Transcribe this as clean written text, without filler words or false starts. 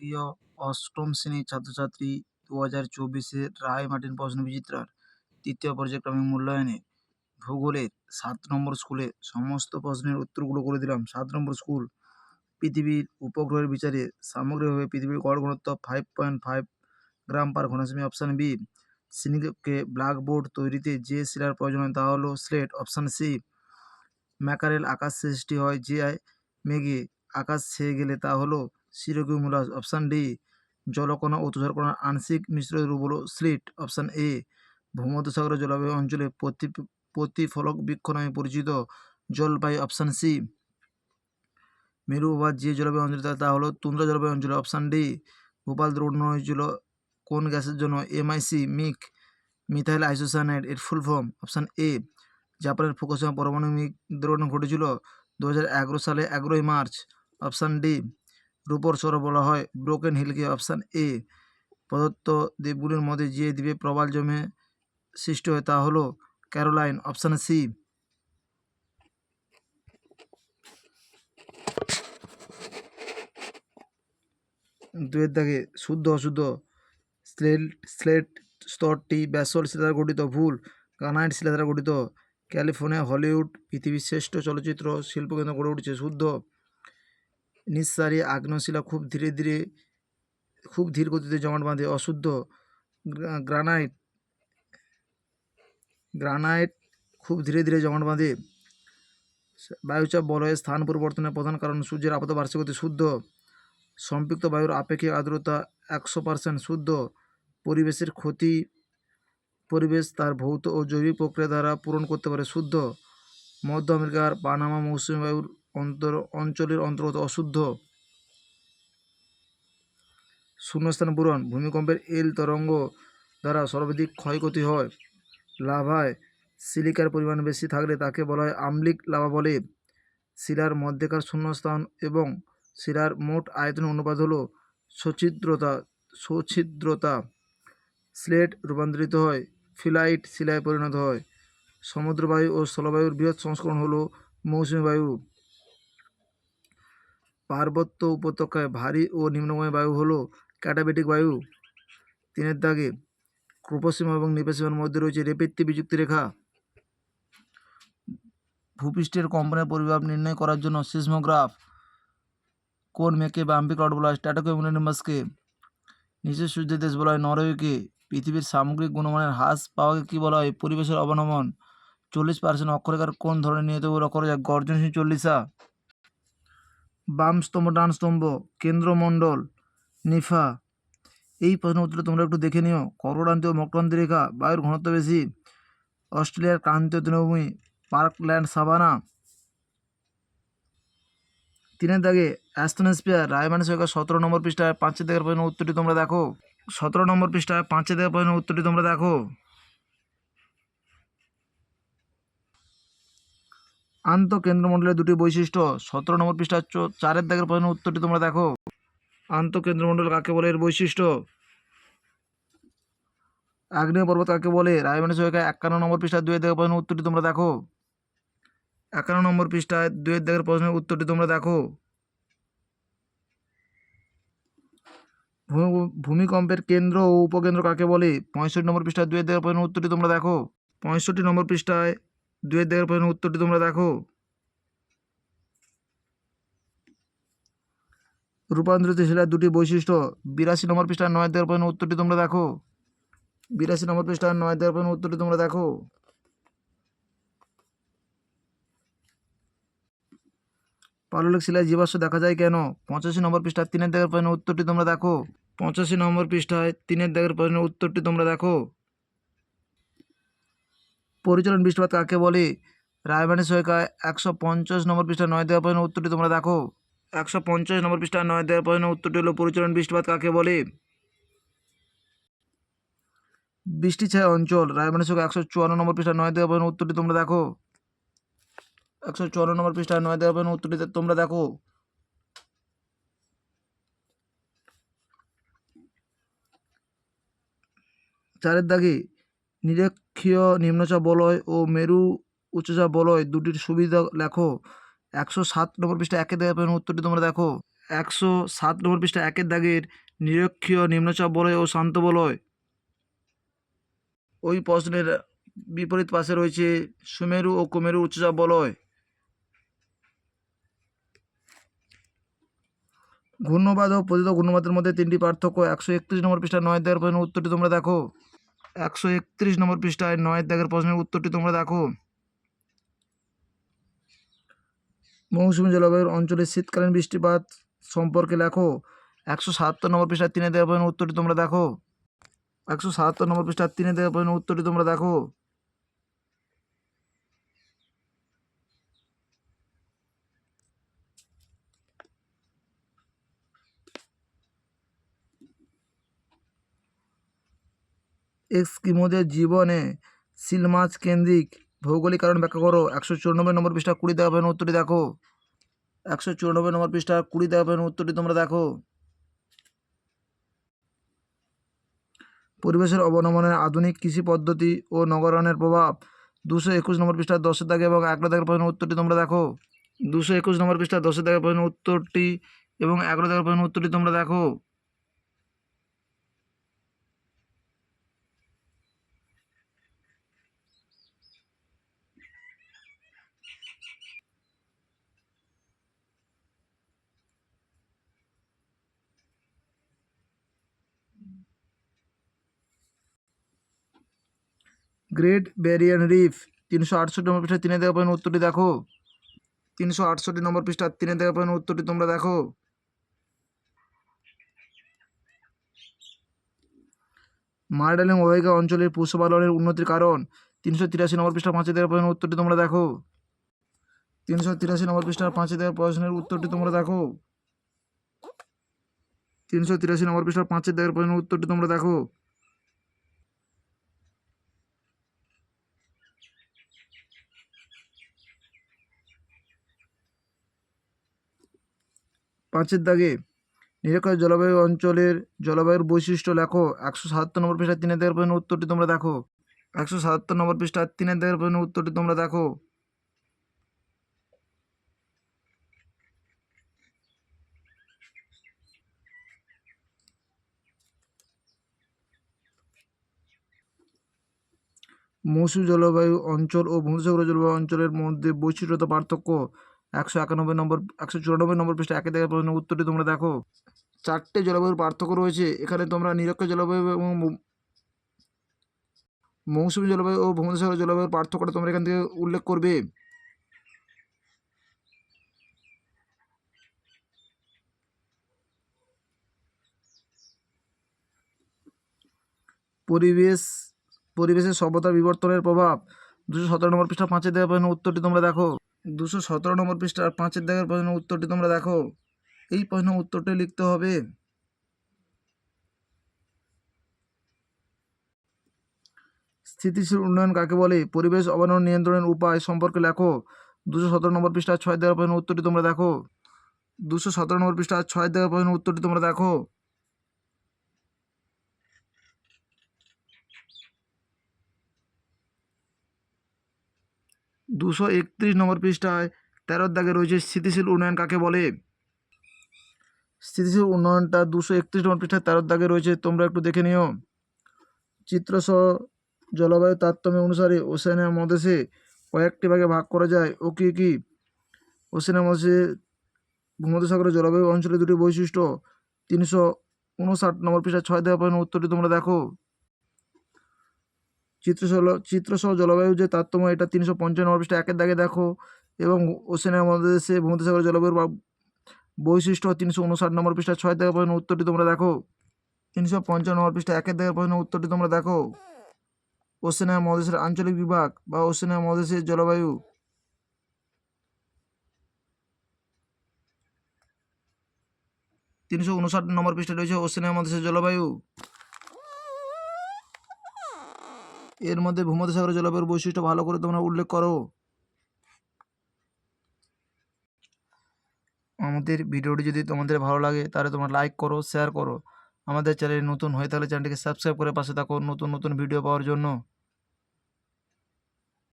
প্রিয় অষ্টম শ্রেণীর ছাত্রছাত্রী ২০২৪-এর রায় মার্টিন প্রশ্ন বিচিত্রার ৩য় পর্যায়ক্রমিক মূল্যায়নে ভূগোলের ৭ নম্বর স্কুলে সমস্ত প্রশ্নের উত্তরগুলো করে দিলাম। ৭ নম্বর স্কুল, পৃথিবীর উপগ্রহের বিচারে সামগ্রিকভাবে পৃথিবীর গড় ঘনত্ব 5.5 গ্রাম পার ঘনসেমি। Option B. শ্রেণীকক্ষে ব্ল্যাকবোর্ড তৈরিতে যে শিলার প্রয়োজন হয় তা হলো স্লেট। Option C. ম্যাকারেল আকাশ সৃষ্টি হয় যে মেঘে আকাশ ছেয়ে গেলে তা হলো সিরকিউমুলাস। Option D. জলকণা ও তুষারকণার আংশিক মিশ্রিত রূপ হলো স্লিট। Option A. ভূমধ্যসাগরের জলবায়ু অঞ্চলে প্রতিফলক বৃক্ষ নামে পরিচিত জলবায়ু। Option C. মেরু প্রবাহ যে জলবায়ু অঞ্চলে তা হলো তুন্দ্রা জলবায়ু অঞ্চলে। Option D. ভোপাল দুর্ঘটনা হয়েছিল কোন গ্যাসের জন্য? এমআইসি, মিক, মিথাইল আইসোসায়ানাইড এর ফুল ফর্ম। Option A. জাপানের ফুকুশিমা পারমাণবিক দুর্ঘটনা ঘটেছিল 2011 সালে 11ই মার্চ। Option D. রূপর শহর বলা হয় ব্রোকেন হিলকে। Option A. প্রদত্ত দ্বীপগুলির মধ্যে যে দ্বীপে প্রবাল জমে সৃষ্টি হয় তা হলো ক্যারোলাইন। Option C. দুয়ের দাগে শুদ্ধ অশুদ্ধ। স্লেট স্তরটি ব্যাসল্ট শিলা দ্বারা গঠিত। ভুল। গ্রানাইট শিলা দ্বারা গঠিত। ক্যালিফোর্নিয়া হলিউড পৃথিবীর শ্রেষ্ঠ চলচ্চিত্র শিল্পকেন্দ্র গড়ে উঠেছে। শুদ্ধ। নিঃসারী আগ্নেয়শিলা খুব ধীর গতিতে জমাট বাঁধে। অশুদ্ধ। গ্রানাইট খুব ধীরে ধীরে জমাট বাঁধে। বায়ুচাপ বলয়ের স্থান পরিবর্তনের প্রধান কারণ সূর্যের আপাত বার্ষিক গতি। শুদ্ধ। সম্পৃক্ত বায়ুর আপেক্ষিক আর্দ্রতা 100%। শুদ্ধ। পরিবেশের ক্ষতি পরিবেশ তার ভৌত ও জৈবিক প্রক্রিয়া দ্বারা পূরণ করতে পারে। শুদ্ধ। মধ্য আমেরিকার পানামা মৌসুমী বায়ুর অঞ্চলের অন্তর্গত। অশুদ্ধ। শূন্যস্থান পূরণ। ভূমিকম্পের এল তরঙ্গ দ্বারা সর্বাধিক ক্ষয়ক্ষতি হয়। লাভায় সিলিকার পরিমাণ বেশি থাকলে তাকে বলা হয় আম্লিক লাভা বলে। শিলার মধ্যেকার শূন্যস্থান এবং শিলার মোট আয়তনের অনুপাত হল সছিদ্রতা। স্লেট রূপান্তরিত হয় ফিলাইট শিলায় পরিণত হয়। সমুদ্রবায়ু ও স্থলবায়ুর বৃহৎ সংস্করণ হল মৌসুমী বায়ু। পার্বত্য উপত্যকায় ভারী ও নিম্নগামী বায়ু হল ক্যাটাবেটিক বায়ু। 3-এর দাগে ক্রোপসীমা এবং নিপসীমার মধ্যে রয়েছে রেপেত্তি বিযুক্তি রেখা। ভূপৃষ্ঠের কম্পনের পরিমাপ নির্ণয় করার জন্য সিসমোগ্রাফ কোন মেঘকে বাম্পিক রড বলা হয়? স্ট্র্যাটোকিউমুলোনিম্বাসকে। নিচের সূর্যের দেশ বলা হয় নরওয়েকে। পৃথিবীর সামগ্রিক গুণমানের হ্রাস পাওয়াকে কী বলা হয়? পরিবেশের অবনমন। 40% অক্ষরেখার কোন ধরনের নিয়ত লক্ষ্য করা যায়? গর্জনশীল 40। বাম স্তম্ভ ডান স্তম্ভ কেন্দ্রমণ্ডল নিফা। এই প্রশ্নের উত্তর তোমরা একটু দেখে নিও। কর্কটান্তীয় মকরান্তি রেখা বায়ুর ঘনত্ব বেশি। অস্ট্রেলিয়ার ক্রান্তীয় তৃণভূমি পার্কল্যান্ড সাভানা। 3-এর দাগে অ্যাস্ট্রোস্ফিয়ার রায়মান সরকার 17 নম্বর পৃষ্ঠায় 5 থেকে প্রশ্নের উত্তরটি তোমরা দেখো। 17 নম্বর পৃষ্ঠায় 5 থেকে প্রশ্নের উত্তরটি তোমরা দেখো। আন্তঃকেন্দ্রমণ্ডলের দুটি বৈশিষ্ট্য। 17 নম্বর পৃষ্ঠা 4-এর দাগের প্রশ্নের উত্তরটি তোমরা দেখো। আন্তঃকেন্দ্রমণ্ডল কাকে বলে, এর বৈশিষ্ট্য। আগ্নেয় পর্বত কাকে বলে? রায়মান সরকার 51 নম্বর পৃষ্ঠায় 2-এর দাগের প্রশ্নের উত্তরটি তোমরা দেখো। 51 নম্বর পৃষ্ঠায় 2-এর দাগের প্রশ্নের উত্তরটি তোমরা দেখো। ভূমিকম্পের কেন্দ্র ও উপকেন্দ্র কাকে বলে? 65 নম্বর পৃষ্ঠায় 2-এর দাগের প্রশ্নের উত্তরটি তোমরা দেখো। 65 নম্বর পৃষ্ঠায় 2-এর দাগের প্রশ্নের উত্তরটি তোমরা দেখো। রূপান্তরিত শিলার দুটি বৈশিষ্ট্য। 82 নম্বর পৃষ্ঠায় 9-এর দাগের প্রশ্নের উত্তরটি তোমরা দেখো। 82 নম্বর পৃষ্ঠায় 9-এর দাগের প্রশ্নের উত্তরটি তোমরা দেখো। পাললিক শিলায় জীবাশ্ম দেখা যায় কেন? 85 নম্বর পৃষ্ঠায় 3-এর দাগের প্রশ্নের উত্তরটি তোমরা দেখো। 85 নম্বর পৃষ্ঠায় 3-এর দাগের প্রশ্নের উত্তরটি তোমরা দেখো। পরিচলন বৃষ্টিপাত কাকে বলে? রায়মানের সহায়িকায় 150 নম্বর পৃষ্ঠায় 9 দেওয়া প্রশ্নের উত্তরটি তোমরা দেখো। 150 নম্বর পৃষ্ঠায় 9 দেওয়া প্রশ্নের উত্তরটি হলো পরিচলন বৃষ্টিপাত কাকে বলে? বৃষ্টি ছায়া অঞ্চল রায়মানের সহায়িকায় 154 নম্বর পৃষ্ঠায় 9 দেওয়া প্রশ্নের উত্তরটি তোমরা দেখো। 154 নম্বর পৃষ্ঠায় 9 দেওয়া প্রশ্নের উত্তরটি তোমরা দেখো। চারের দাগে নিরক্ষীয় নিম্নচাপ বলয় ও মেরু উচ্চচাপ বলয় দুটির সুবিধা লেখো। 107 নম্বর পৃষ্ঠায় 1 দেওয়া প্রশ্নের উত্তরটি তোমরা দেখো। 107 নম্বর পৃষ্ঠা 1 দাগের নিরক্ষীয় নিম্নচাপ বলয় ও শান্ত বলয়। ওই প্রশ্নের বিপরীত পাশে রয়েছে সুমেরু ও কুমেরু উচ্চচাপ বলয়। ঘূর্ণবাদ ও পতিত ঘূর্ণবাদের মধ্যে 3টি পার্থক্য। 131 নম্বর পৃষ্ঠায় 9 দাগের প্রশ্নের উত্তরটি তোমরা দেখো। 131 নম্বর পৃষ্ঠায় 9 দাগের প্রশ্নের উত্তরটি তোমরা দেখো। মৌসুমী জলবায়ুর অঞ্চলে শীতকালীন বৃষ্টিপাত সম্পর্কে লেখো। 177 নম্বর পৃষ্ঠায় 3 দাগের প্রশ্নের উত্তরটি তোমরা দেখো। 177 নম্বর পৃষ্ঠায় 3 দাগের প্রশ্নের উত্তরটি তোমরা দেখো। এস্কিমোদের জীবনে সিল মাছ কেন্দ্রিক ভৌগোলিক কারণ ব্যাখ্যা করো। 194 নম্বর পৃষ্ঠা 20 দাগের প্রশ্নের উত্তরটি দেখো। 194 নম্বর পৃষ্ঠা 20 দাগের প্রশ্নের উত্তরটি তোমরা দেখো। পরিবেশের অবনমনে আধুনিক কৃষি পদ্ধতি ও নগরায়নের প্রভাব। 221 নম্বর পৃষ্ঠা 10 দাগে এবং 11 দাগের প্রশ্নের উত্তরটি তোমরা দেখো। 221 নম্বর পৃষ্ঠা 10 দাগের প্রশ্নের উত্তরটি এবং 11 দাগের প্রশ্নের উত্তরটি তোমরা দেখো। গ্রেট ব্যারিয়ার রিফ 368 নম্বর পৃষ্ঠা 3 দাগের প্রশ্নের উত্তরটি দেখো। 368 নম্বর পৃষ্ঠা 3 দাগের প্রশ্নের উত্তরটি তোমরা দেখো। মার্ডালিং অববাহিকা অঞ্চলের পশুপালনের উন্নতির কারণ। 383 নম্বর পৃষ্ঠা 5 দাগের প্রশ্নের উত্তরটি তোমরা দেখো। 383 নম্বর পৃষ্ঠার 5 দাগের প্রশ্নের উত্তরটি তোমরা দেখো। 383 নম্বর পৃষ্ঠার 5 দাগের প্রশ্নের উত্তরটি তোমরা দেখো। পাঁচের দাগে নিরক্ষীয় জলবায়ু অঞ্চলের জলবায়ুর বৈশিষ্ট্য লেখো। 177 নম্বর পৃষ্ঠা 3 দাগের প্রশ্নের উত্তরটি তোমরা দেখো। 177 নম্বর পৃষ্ঠা 3 দাগের প্রশ্নের উত্তরটি তোমরা দেখো। মৌসুমী জলবায়ু অঞ্চল ও ভূমধ্যসাগরীয় জলবায়ু অঞ্চলের মধ্যে বৈচিত্র্যগত পার্থক্য। 194 নম্বর পৃষ্ঠা 1 দাগের প্রশ্নের উত্তরটি তোমরা দেখো। 4টে জলবায়ুর পার্থক্য রয়েছে এখানে। তোমরা নিরক্ষীয় জলবায়ু এবং মৌসুমী জলবায়ু ও ভূমধ্যসাগরীয় জলবায়ুর পার্থক্যটা তোমরা এখান থেকে উল্লেখ করবে। পরিবেশের সভ্যতা বিবর্তনের প্রভাব। 217 নম্বর পৃষ্ঠা 5 দাগের প্রশ্নের উত্তরটি তোমরা দেখো। 217 নম্বর পৃষ্ঠার 5 দাগের প্রশ্নের উত্তরটি তোমরা দেখো। এই প্রশ্নের উত্তরটি লিখতে হবে। স্থিতিশীল উন্নয়ন কাকে বলে? পরিবেশ অবনমন নিয়ন্ত্রণের উপায় সম্পর্কে লেখো। 217 নম্বর পৃষ্ঠা 6 দাগের প্রশ্নের উত্তরটি তোমরা দেখো। 217 নম্বর পৃষ্ঠা 6 দাগের প্রশ্নের উত্তরটি তোমরা দেখো। 231 নম্বর পৃষ্ঠায় 13 দাগে রয়েছে স্থিতিশীল উন্নয়ন কাকে বলে। স্থিতিশীল উন্নয়নটা 231 নম্বর পৃষ্ঠায় 13 দাগে রয়েছে, তোমরা একটু দেখে নিও। চিত্রসহ জলবায়ু তারতম্য অনুসারে ওশেনিয়া মহাদেশে কয়েকটি ভাগে ভাগ করা যায় ও কি কি? ওশেনিয়া মহাদেশে ভূমধ্যসাগরের জলবায়ু অঞ্চলের দুটি বৈশিষ্ট্য। 359 নম্বর পৃষ্ঠা 6 দেওয়া প্রশ্নের উত্তরটি তোমরা দেখো। চিত্রসহ জলবায়ু যে তারতম্য, এটা 355 নম্বর পৃষ্ঠা 1 দাগে দেখো। এবং ওশেনিয়া মহাদেশে ভূমধ্যসাগরের জলবায়ুর বৈশিষ্ট্য 359 নম্বর পৃষ্ঠা 6 দেওয়া প্রশ্নের উত্তরটি তোমরা দেখো। 355 নম্বর পৃষ্ঠা 1 দাগের প্রশ্নের উত্তরটি তোমরা দেখো। ওশেনিয়া মহাদেশের আঞ্চলিক বিভাগ বা ওশেনিয়া মহাদেশের জলবায়ু। তিনশো 59 নম্বর পৃষ্ঠা রয়েছে ওশেনিয়া মহাদেশের জলবায়ু। এর মধ্যে ভূমধ্যসাগরের জলবায়ুর বৈশিষ্ট্য ভালো করে তোমরা উল্লেখ করো। আমাদের ভিডিওটি যদি তোমাদের ভালো লাগে তাহলে তোমরা লাইক করো, শেয়ার করো। আমাদের চ্যানেলে নতুন হয়ে থাকলে চ্যানেলটিকে সাবস্ক্রাইব করে পাশে থাকো নতুন নতুন ভিডিও পাওয়ার জন্য।